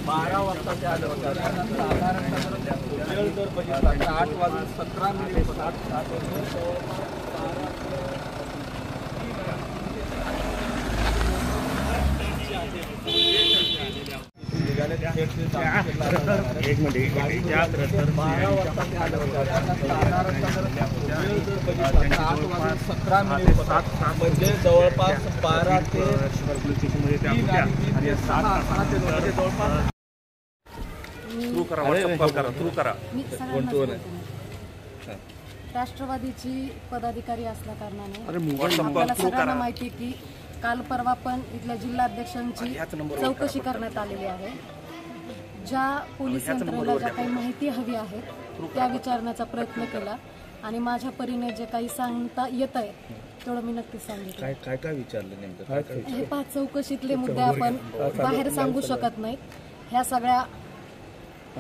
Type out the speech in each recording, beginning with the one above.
12 वाजता ते आले होते. साधारण वेळ जर बघितला तर 8:17 एक मिनिट 12 वाजता ते आले होते. साधारण वेळ जर बघितला 8:17 म्हणजे जवळपास 12 ते पोलीस स्टेशनमध्ये त्या होत्या आणि 6 ते जवळपास सुरू करा. व्हॉट्सअप कॉल करा, सुरू करा. राष्ट्रवादीची पदाधिकारी असल्या कारणाने व्हॉट्सअप कॉल आपल्याला सुरू सगळ्यांना करा. माहिती की काल परवा पण इथल्या जिल्हाध्यक्षांची चौकशी करण्यात आलेली आहे. ज्या पोलीस यंत्रणेला ज्या काही माहिती हवी आहे त्या विचारण्याचा प्रयत्न केला आणि माझ्या परीने जे काही सांगता येत आहे तेवढं मी नक्कीच सांगितलं. काय विचारलं नेमकं? हे 5 चौकशीतले मुद्दे आपण बाहेर सांगू शकत नाहीत. ह्या सगळ्या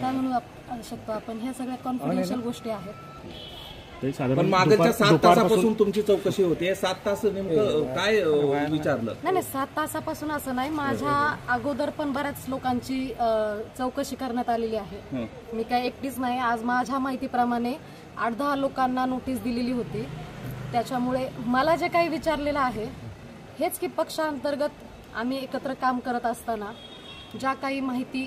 काय म्हणू शकतो आपण, ह्या सगळ्या कॉन्फिडेन्शियल गोष्टी आहेत. पण मागच्या 7 तासापासून तुमची चौकशी होते. 7 तास नेमकं काय विचारलं? नाही 7 तासापासून असं नाही, माझ्या अगोदर पण बऱ्याच लोकांची चौकशी करण्यात आलेली आहे. मी काय एकटीच नाही. आज माझ्या माहितीप्रमाणे 8-10 लोकांना नोटीस दिलेली होती. त्याच्यामुळे मला जे काही विचारलेलं आहे हेच की पक्षांतर्गत आम्ही एकत्र काम करत असताना ज्या काही माहिती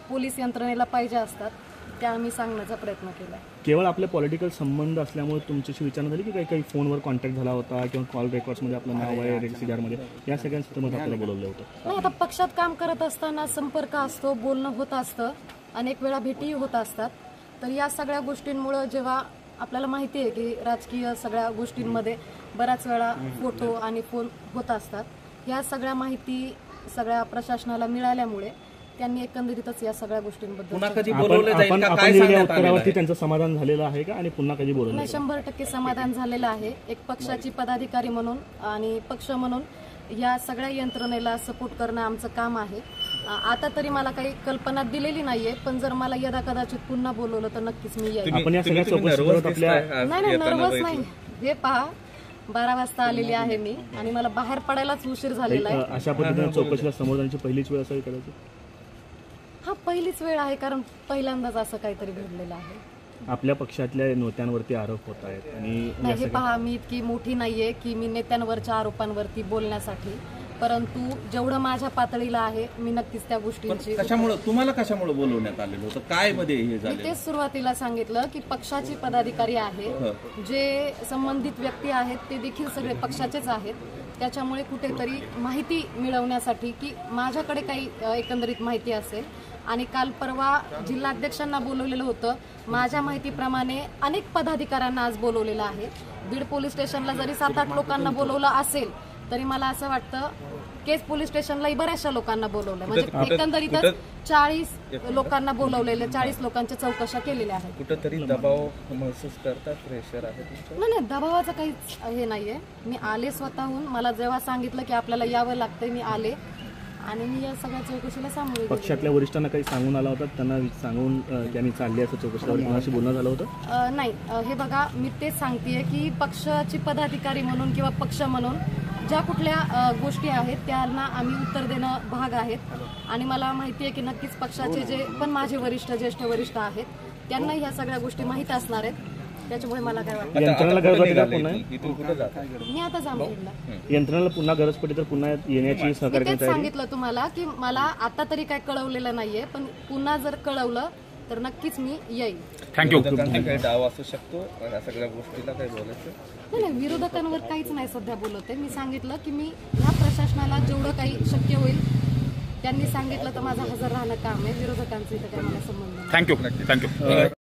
पोलीस यंत्रणेला पाहिजे असतात त्या आम्ही सांगण्याचा प्रयत्न केला. केवळ आपले पॉलिटिकल संबंध असल्यामुळे तुमच्याशी विचारणा झाली की काही फोनवर कॉन्टॅक्ट झाला होता किंवा कॉल रेकॉर्ड्समध्ये आपलं नाव आहे रेसिडरमध्ये, या सगळ्या संदर्भात आपल्याला बोलवलं होतं? नाही, आता पक्षात काम करत असताना संपर्क असतो, बोलणं होत असतं, अनेक वेळा भेटीही होत असतात. तर या सगळ्या गोष्टींमुळे जेव्हा आपल्याला माहिती आहे की राजकीय सगळ्या गोष्टींमध्ये बऱ्याच वेळा फोटो आणि फोन होत असतात, या सगळ्या माहिती सगळ्या प्रशासनाला मिळाल्यामुळे त्यांनी एकंदरीतच या सगळ्या गोष्टींबद्दल उत्तरावरती त्यांचं समाधान झालेलं आहे का आणि पुन्हा कधी बोलवलं? नाही, 100% समाधान झालेलं आहे. एक पक्षाची पदाधिकारी म्हणून आणि पक्ष म्हणून या सगळ्या यंत्रणेला सपोर्ट करणं आमचं काम आहे. आता तरी मला काही कल्पना दिलेली नाहीये, पण जर मला यदा कदाचित पुन्हा बोलवलं तर नक्कीच मी येईल. आपण या सगळ्या चौकशीत आपल्या नाही नर्वस नाही. हे पहा, 12 वाजता आलेली आहे मी आणि मला बाहेर पडायलाच उशीर झालेला आहे. अशा पद्धतीने चौकशीला समोर जाण्याची पहिलीच वेळ असावी कदाचित? हा पहिलीच वेळ आहे, कारण पहिल्यांदाच असं काहीतरी घडलेलं आहे. आपल्या पक्षातल्या नेत्यांवरती आरोप होत आहेत आणि नाही, हे पहा, मी इतकी मोठी नाहीये की मी नेत्यांवरच्या आरोपांवरती बोलण्यासाठी, परंतु जेवढं माझ्या पातळीला आहे मी नक्कीच त्या गोष्टींची. तुम्हाला कशामुळे बोलवण्यात आलेलं होतं? काय मध्ये हे झालं? मी तेच सुरुवातीला सांगितलं की पक्षाची पदाधिकारी आहे, जे संबंधित व्यक्ती आहेत ते देखील सगळे पक्षाचेच आहेत. त्याच्यामुळे कुठेतरी माहिती मिळवण्यासाठी की माझ्याकडे काही एकंदरीत माहिती असेल, आणि काल परवा जिल्हाध्यक्षांना बोलवलेलं होतं. माझ्या माहितीप्रमाणे अनेक पदाधिकाऱ्यांना आज बोलवलेलं आहे. बीड पोलीस स्टेशनला जरी 7-8 लोकांना बोलवलं असेल तरी मला असं वाटतं केस पोलीस स्टेशनलाही बऱ्याचशा लोकांना बोलवलं, म्हणजे एकंदरीतच 40 लोकांना बोलवलेले, 40 लोकांच्या चौकशा केलेल्या आहेत. कुठेतरी दबाव महसूस करतात, प्रेशर आहे? नाही, दबावाचं काहीच हे नाहीये. मी आले स्वतःहून. मला जेव्हा सांगितलं की आपल्याला यावं लागतंय मी आले आणि मी या सगळ्या चौकशीला सामोरे गेले. पक्षातल्या वरिष्ठांना काही सांगून आला होता, त्यांना सांगून त्यांनी चालली असं चौकशीवर कोणाशी बोलणं झालं होतं? नाही, हे बघा, मी तेच सांगतेय की पक्षाची पदाधिकारी म्हणून किंवा पक्ष म्हणून ज्या कुठल्या गोष्टी आहेत त्यांना आम्ही उत्तर देणं भाग आहेत. आणि मला माहिती आहे की नक्कीच पक्षाचे जे पण माझे वरिष्ठ, ज्येष्ठ वरिष्ठ आहेत त्यांना ह्या सगळ्या गोष्टी माहीत असणार आहेत. त्याच्यामुळे मला काय वाटतं, मी आता जामखेडला यंत्रणेला पुन्हा गरज पडली तर पुन्हा येण्याची सहकार्य तेच सांगितलं तुम्हाला की मला आता तरी काय कळवलेलं नाहीये, पण पुन्हा जर कळवलं तर नक्कीच मी येईल. थँक्यू. काही डाव असू शकतो या सगळ्या गोष्टीला काही बोलायचं? नाही, विरोधकांवर काहीच नाही सध्या बोलते. मी सांगितलं की मी ह्या प्रशासनाला जेवढं काही शक्य होईल त्यांनी सांगितलं तर माझं हजर राहणं काम आहे. विरोधकांचं इथं काय मला संबंध नाही. थँक्यू.